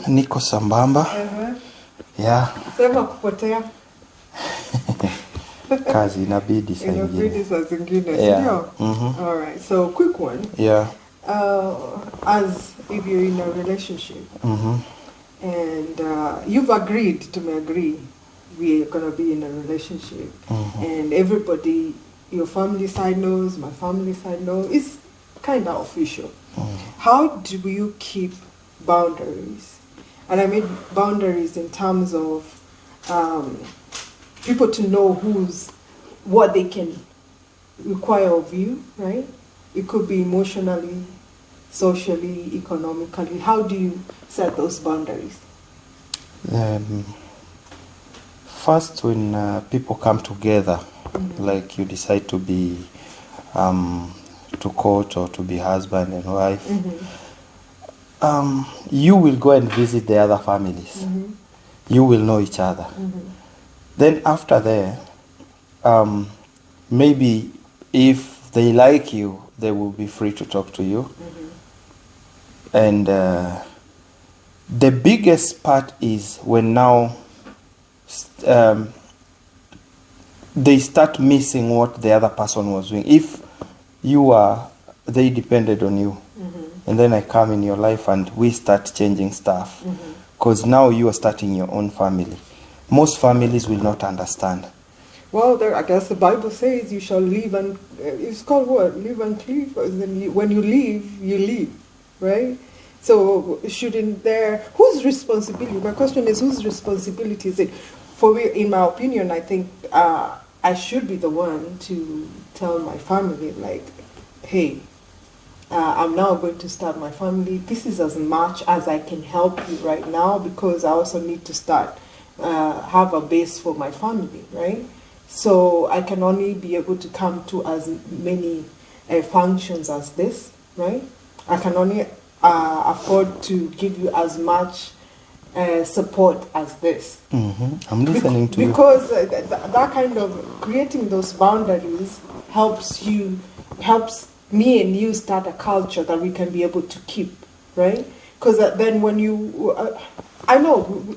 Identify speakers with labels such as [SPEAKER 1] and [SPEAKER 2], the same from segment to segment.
[SPEAKER 1] Niko sambamba. Yeah.
[SPEAKER 2] Sema kupotea.
[SPEAKER 1] Kazi inabidi saa
[SPEAKER 2] zingine.
[SPEAKER 1] Yeah.
[SPEAKER 2] All right. So quick one.
[SPEAKER 1] Yeah.
[SPEAKER 2] As if you're in a relationship and you've agreed to agree we're going to be in a relationship and everybody, your family side knows, my family side knows, it's kind of official. How do you keep boundaries? And I mean boundaries in terms of people to know what they can require of you, right? It could be emotionally, socially, economically. How do you set those boundaries?
[SPEAKER 1] First, when people come together, like you decide to be to court or to be husband and wife, you will go and visit the other families. You will know each other. Then after there, maybe if they like you, they will be free to talk to you. And the biggest part is when now they start missing what the other person was doing. If they depended on you, and then I come in your life and we start changing stuff, because now you are starting your own family. Most families will not understand.
[SPEAKER 2] Well, I guess the Bible says you shall live and, it's called what? Live and cleave. When you leave, right? So whose responsibility? My question is, whose responsibility is it? For me, in my opinion, I think I should be the one to tell my family, like, hey, I'm now going to start my family. This is as much as I can help you right now, because I also need to start, have a base for my family, right? So I can only be able to come to as many functions as this, right? I can only afford to give you as much support as this.
[SPEAKER 1] I'm listening to you.
[SPEAKER 2] Because that kind of creating those boundaries helps me and you start a culture that we can be able to keep, right? Because then when you, I know,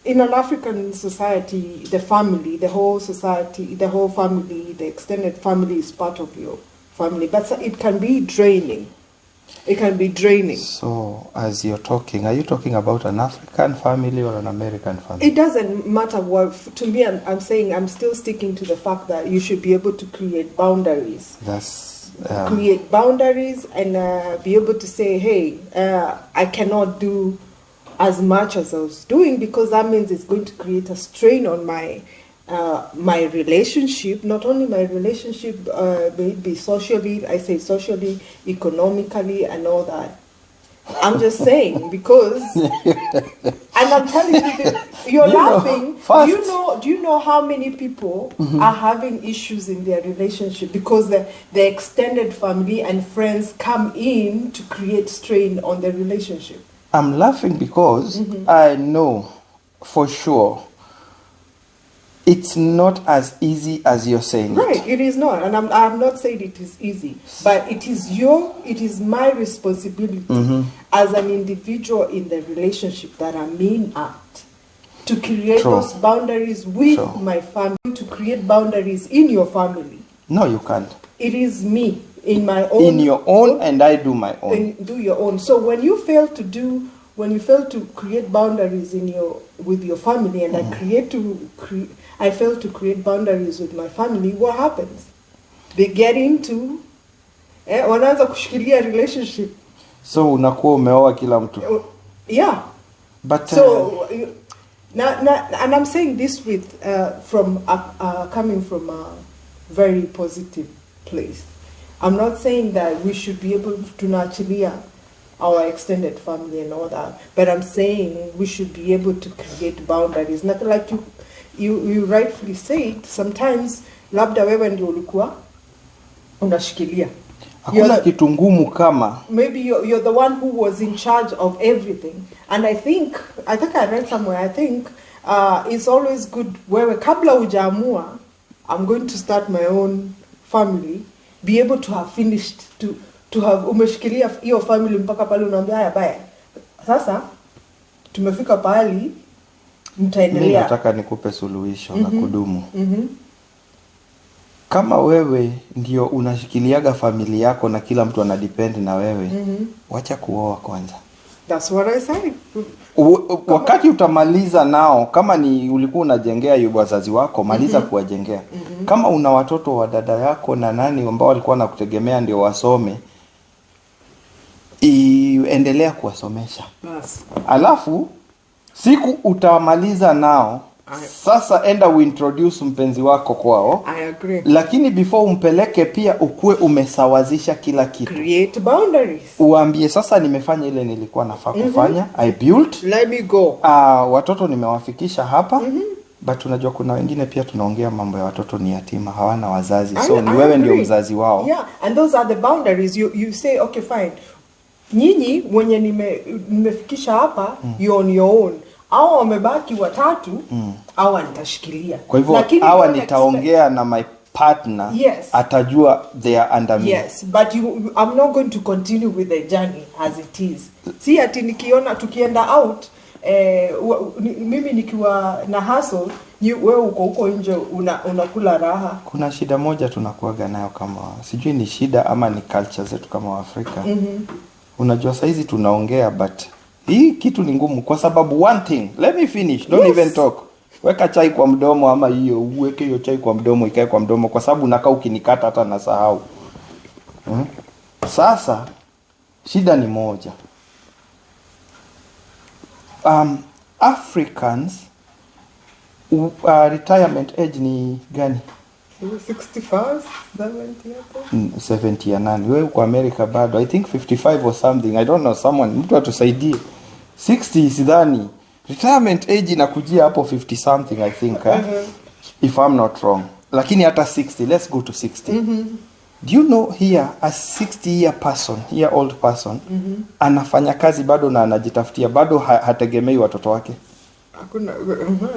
[SPEAKER 2] in an African society, the family, the whole society, the whole family, the extended family is part of your family. But it can be draining. It can be draining.
[SPEAKER 1] So, as you're talking, are you talking about an African family or an American family?
[SPEAKER 2] It doesn't matter what. To me, I'm saying I'm still sticking to the fact that you should be able to create boundaries. Create boundaries and be able to say, hey, I cannot do as much as I was doing, because that means it's going to create a strain on my relationship, not only my relationship, maybe socially, economically, and all that. I'm just saying, because, and I'm telling you, you're laughing. Do you know how many people are having issues in their relationship because the extended family and friends come in to create strain on their relationship?
[SPEAKER 1] I'm laughing because I know for sure it's not as easy as you're saying.
[SPEAKER 2] Right, it is not. And I'm not saying it is easy. But it is my responsibility as an individual in the relationship that I'm in at to create those boundaries with my family, to create boundaries in your family.
[SPEAKER 1] No, you can't.
[SPEAKER 2] It is me. In my own,
[SPEAKER 1] in your own, and I do my own.
[SPEAKER 2] And do your own. So when you fail to create boundaries with your family, and I fail to create boundaries with my family, what happens? They get into wanaanza kushikilia relationship.
[SPEAKER 1] So unakuwa umeoa kila mtu.
[SPEAKER 2] Yeah.
[SPEAKER 1] But
[SPEAKER 2] so and I'm saying this with coming from a very positive place. I'm not saying that we should be able to nurture our extended family and all that, but I'm saying we should be able to create boundaries. Not like you rightfully said, sometimes labda wewe ndio ulikuwa unashikilia.
[SPEAKER 1] Hakuna kitu ngumu kama.
[SPEAKER 2] Maybe you're the one who was in charge of everything. And I think I read somewhere, it's always good wewe kabla hujaamua I'm going to start my own family, be able to have finished to to have umeshikilia hiyo family mpaka pale unaambia haya baya. Sasa tumefika pahali mtaendelea.
[SPEAKER 1] Mimi nataka nikupe suluhisho la kudumu. Kama wewe ndio unashikiliaga familia yako na kila mtu anadepend na wewe, wacha kuoa kwanza.
[SPEAKER 2] That's what I said.
[SPEAKER 1] Wakati utamaliza nao, kama ni ulikuwa unajengea wazazi wako, maliza kuwajengea. Kama una watoto wa dada yako na nani ambao walikuwa wanakutegemea ndio wasome, endelea kuwasomesha.
[SPEAKER 2] Yes.
[SPEAKER 1] Alafu siku utamaliza nao, sasa enda uintroduce mpenzi wako kwao.
[SPEAKER 2] I agree.
[SPEAKER 1] Lakini before umpeleke pia ukue umesawazisha kila kitu.
[SPEAKER 2] Create boundaries.
[SPEAKER 1] Uambie sasa nimefanya ile nilikuwa nafaa kufanya. I built.
[SPEAKER 2] Let me go.
[SPEAKER 1] Watoto nimewafikisha hapa. But unajua kuna wengine pia tunaongea mambo ya watoto ni yatima, hawana wazazi. So ni wewe ndio mzazi wao.
[SPEAKER 2] Yeah, and those are the boundaries. You say okay fine. Nyinyi mwenye nimefikisha hapa, you're on your own. Hao wamebaki watatu, hawa nitashikilia.
[SPEAKER 1] Kwa hivyo hawa nitaongea na my partner,
[SPEAKER 2] yes,
[SPEAKER 1] atajua they are under me.
[SPEAKER 2] Yes, but I'm not going to continue with the journey as it is. Si ati nikiona tukienda out, mimi nikiwa na hustle, wewe uko huko nje unakula raha.
[SPEAKER 1] Kuna shida moja tunakuaga nayo kama, sijui ni shida ama ni culture zetu kama Waafrika. Unajua saizi tunaongea but hii kitu ni ngumu kwa sababu one thing, let me finish, don't even talk. Weka chai kwa mdomo ama hiyo, uweke hiyo chai kwa mdomo, ikae kwa mdomo kwa sababu unakaa ukinikata hata nasahau. Sasa shida ni moja. Africans retirement age ni gani?
[SPEAKER 2] 65,
[SPEAKER 1] 70 ya nani? Wewe uko America bado. I think 55 or something. I don't know, someone mtu atusaidie. 60 sidhani. Retirement age inakujia hapo 50 something I think. If I'm not wrong. Lakini hata 60, let's go to 60. Do you know here a 60-year-old person anafanya kazi bado na anajitafutia bado hategemei watoto wake?
[SPEAKER 2] Hakuna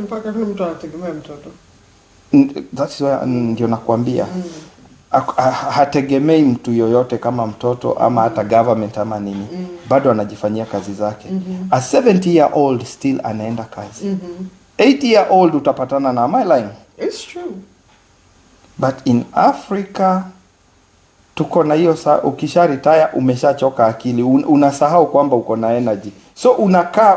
[SPEAKER 2] mpaka kuna mtu anategemea mtoto.
[SPEAKER 1] That's why ndio nakwambia. Hategemei mtu yoyote kama mtoto ama hata government ama nini. Bado anajifanyia kazi zake. A 70-year-old still anaenda kazi. 80-year-old utapatana na my line.
[SPEAKER 2] It's true.
[SPEAKER 1] But in Africa tuko na hiyo ukisha retire umeshachoka akili, unasahau kwamba uko na energy. So unakaa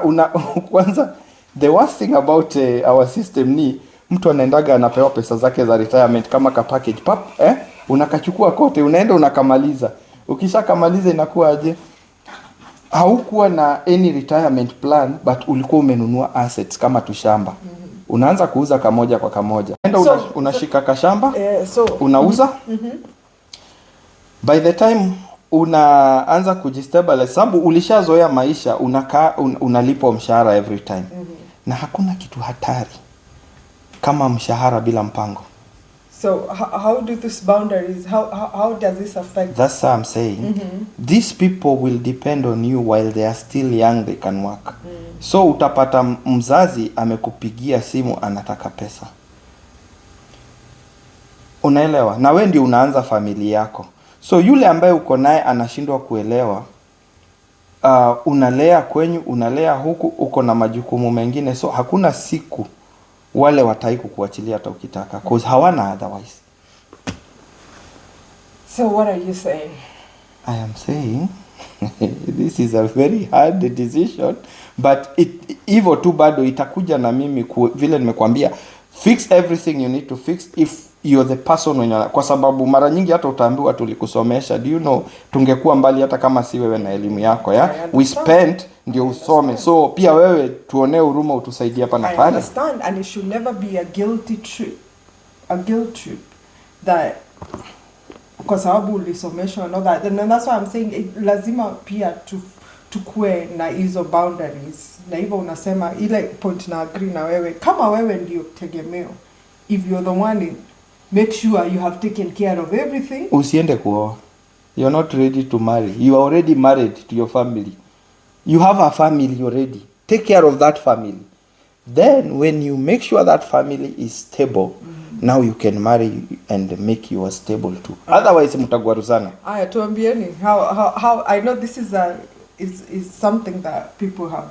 [SPEAKER 1] kwanza the worst thing about our system ni mtu anaendaga anapewa pesa zake za retirement kama ka package unakachukua kote, unaenda unakamaliza. Ukishakamaliza inakuwa aje? Haukuwa na any retirement plan but ulikuwa umenunua assets kama tushamba. Unaanza kuuza kamoja kwa kamoja. Unashika kashamba, unauza. By the time unaanza kujistabilize, sababu ulishazoea maisha, unalipwa mshahara every time. Na hakuna kitu hatari kama mshahara bila mpango.
[SPEAKER 2] So how do these boundaries, how does this affect?
[SPEAKER 1] That's what I'm saying. These people will depend on you while they are still young, they can work. So utapata mzazi amekupigia simu anataka pesa. Unaelewa? Na wewe ndio unaanza familia yako. So yule ambaye uko naye anashindwa kuelewa, unalea kwenyu, unalea huku, uko na majukumu mengine, so hakuna siku wale watai kukuachilia hata ukitaka, cause hawana otherwise.
[SPEAKER 2] So what are you saying?
[SPEAKER 1] I am saying this is a very hard decision, but hivyo tu bado itakuja na mimi vile nimekuambia, fix everything you need to fix if you're the person kwa sababu mara nyingi hata utaambiwa tulikusomesha. Do you know tungekuwa mbali hata kama si wewe na elimu yako we spent ndio usome. So pia wewe tuonee huruma, utusaidie hapa na pale.
[SPEAKER 2] I understand, and it should never be a guilt trip that kwa sababu ulisomeshwa and all that. And that's why I'm saying lazima pia tukue na hizo boundaries. Na hivyo unasema ile point na agree na wewe, kama wewe ndio tegemeo, if you're the one, make sure you have taken care of everything.
[SPEAKER 1] Usiende kuoa. You're not ready to marry. You are already married to your family. You have a family already. Take care of that family. Then when you make sure that family is stable, now you can marry and make yours stable too. Otherwise mtagwaruzana.
[SPEAKER 2] Aya, tuambieni how I know this is something that people have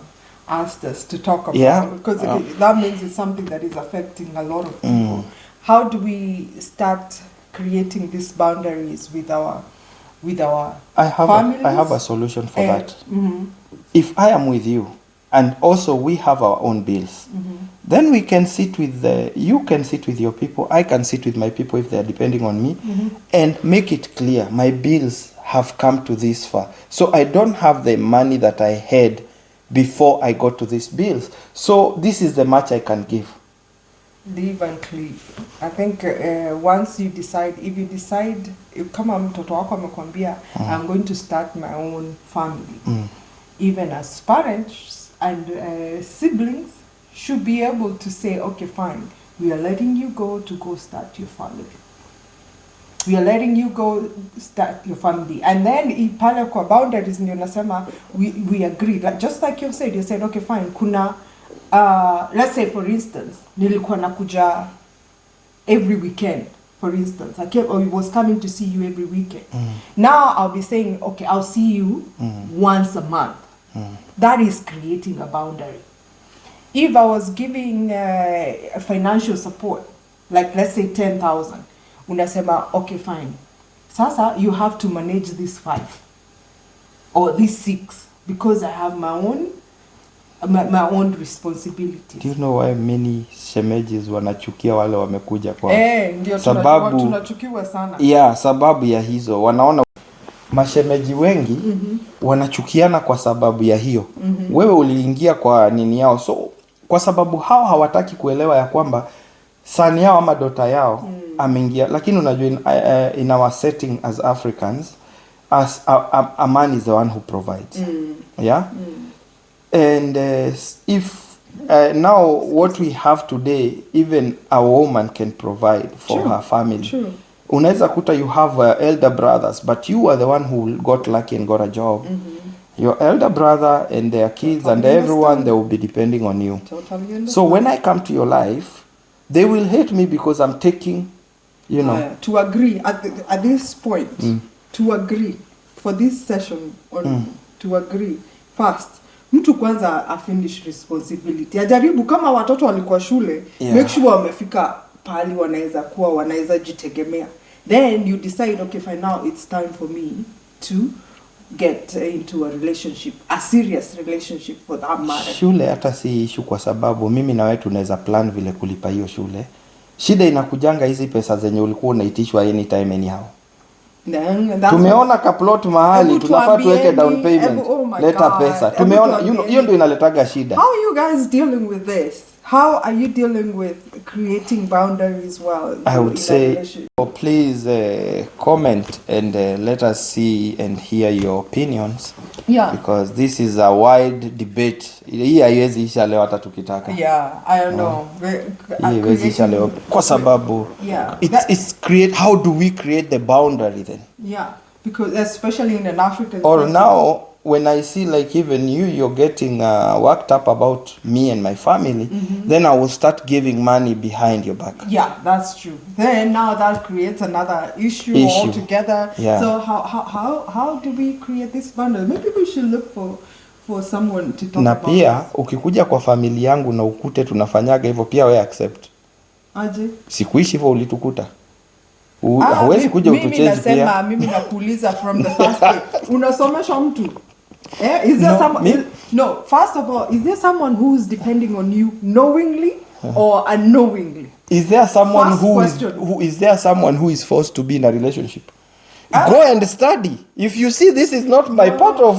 [SPEAKER 2] asked us to talk about, because that means it's something that is affecting a lot of people. How do we start creating these boundaries with our families?
[SPEAKER 1] I have a solution for that. If I am with you and also we have our own bills, then we can sit with you can sit with your people, I can sit with my people if they are depending on me, and make it clear my bills have come to this far. So I don't have the money that I had before I got to these bills. So this is the much I can give.
[SPEAKER 2] Live and cleave. I think once you decide, kama mtoto wako amekwambia I'm going to start my own family, even as parents and siblings should be able to say, okay, fine, we are letting you go start your family. We are letting you go start your family. And then pale kwa boundaries ndio nasema we agree. Just like you said, okay, fine, kuna let's say for instance, nilikuwa nakuja every weekend, for instance. I was coming to see you every weekend. Now I'll be saying, okay, I'll see you once a month. That is creating a boundary. If I was giving financial support, like let's say 10,000, unasema, okay, fine. Sasa, you have to manage this 5 or this 6 because I have my own responsibilities.
[SPEAKER 1] Do you know why many shemejis wanachukia wale wamekuja kwa?
[SPEAKER 2] Ndio tunachukiwa sana.
[SPEAKER 1] Yeah, sababu ya hizo. Wanaona mashemeji wengi wanachukiana kwa sababu ya hiyo. Wewe uliingia kwa nini yao. So kwa sababu hao hawataki kuelewa ya kwamba son yao ama daughter yao ameingia. Lakini unajua in our setting as Africans, as a man is the one who provides. Yeah? And if now what we have today, even a woman can provide for her family. Unaweza kuta you have elder brothers, but you are the one who got lucky and got a job. Your elder brother and their kids and everyone, they will be depending on you. So when I come to your life, they will hate me because I'm taking, you know.
[SPEAKER 2] To agree at this point, to agree for this session, to agree first. Mtu kwanza afinish responsibility. Ajaribu kama watoto walikuwa shule, make sure wamefika pali wanaweza jitegemea. Then you decide, okay, fine, now it's time for me to get into a relationship, a serious relationship for that matter.
[SPEAKER 1] Shule hata si issue kwa sababu mimi na wewe tunaweza plan vile kulipa hiyo shule. Shida inakujanga hizi pesa zenye ulikuwa unaitishwa anytime anyhow. Tumeona kaplot mahali tunafaa tuweke down payment. Leta pesa. Tumeona hiyo ndio inaletaga shida.
[SPEAKER 2] How are you guys dealing with this? How are you dealing with creating boundaries well?
[SPEAKER 1] I would say, please comment and let us see and hear your opinions.
[SPEAKER 2] Yeah.
[SPEAKER 1] Because this is a wide debate. Hii haiwezi isha leo hata tukitaka.
[SPEAKER 2] Yeah, I don't know.
[SPEAKER 1] Haiwezi isha leo kwa sababu it's create. How do we create the boundary then?
[SPEAKER 2] Yeah, because especially in an African
[SPEAKER 1] or setting. Now when I see like even you're getting worked up about me and my family, then I will start giving money behind your back.
[SPEAKER 2] Yeah, that's true. Then now that creates another issue. Altogether.
[SPEAKER 1] Yeah.
[SPEAKER 2] So how do we create this bundle? Maybe we should look for someone to talk about.
[SPEAKER 1] Na pia ukikuja kwa familia yangu na ukute tunafanyaga hivyo, pia we accept.
[SPEAKER 2] Aje?
[SPEAKER 1] Sikuishi hivyo ulitukuta. Hawezi kuja utuchange pia.
[SPEAKER 2] Mimi nakuuliza from the first day. Unasomesha mtu? Is there first of all, is there someone who is depending on you knowingly or unknowingly?
[SPEAKER 1] Is there someone who is forced to be in a relationship? Go and study. If you see this is not my part of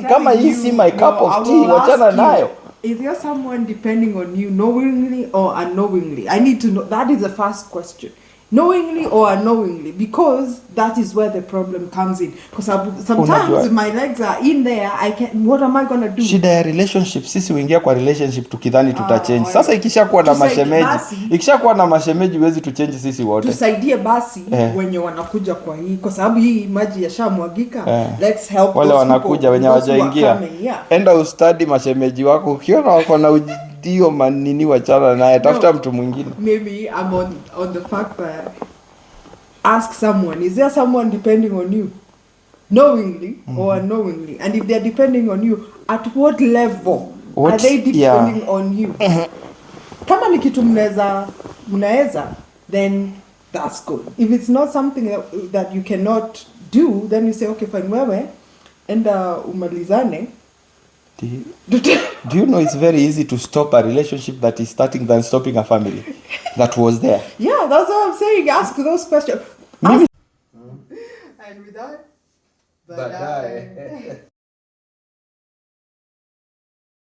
[SPEAKER 1] kama hii si my cup of tea, wachana nayo.
[SPEAKER 2] Is there someone depending on you knowingly or unknowingly? I need to know. That is the first question. Knowingly or unknowingly, because that is where the problem comes in. Because sometimes my legs are in there, what am I going to do?
[SPEAKER 1] Shida ya relationship, sisi uingia kwa relationship tukidhani tutachange. Sasa ikishakuwa na mashemeji wezi tuchange sisi wote.
[SPEAKER 2] Tusaidie basi wenye wanakuja kwa hii, kwa sababu hii maji yashamwagika. Let's help
[SPEAKER 1] wale wanakuja wenye hawajaingia. Enda ustudy mashemeji wako, ukiona wako na hiyo manini, wachana naye, tafuta mtu mwingine.
[SPEAKER 2] Maybe I'm on the fact that ask someone, is there someone depending on you knowingly or unknowingly, and if they're depending on you, at what level are they depending on you? Kama ni kitu mnaeza, then that's good. If it's not something that you cannot do, then you say, okay, fine, wewe enda umalizane.
[SPEAKER 1] Do you know it's very easy to stop a relationship that is starting than stopping a family that was there?
[SPEAKER 2] Yeah, that's what I'm saying. Ask those questions. And with that, bye.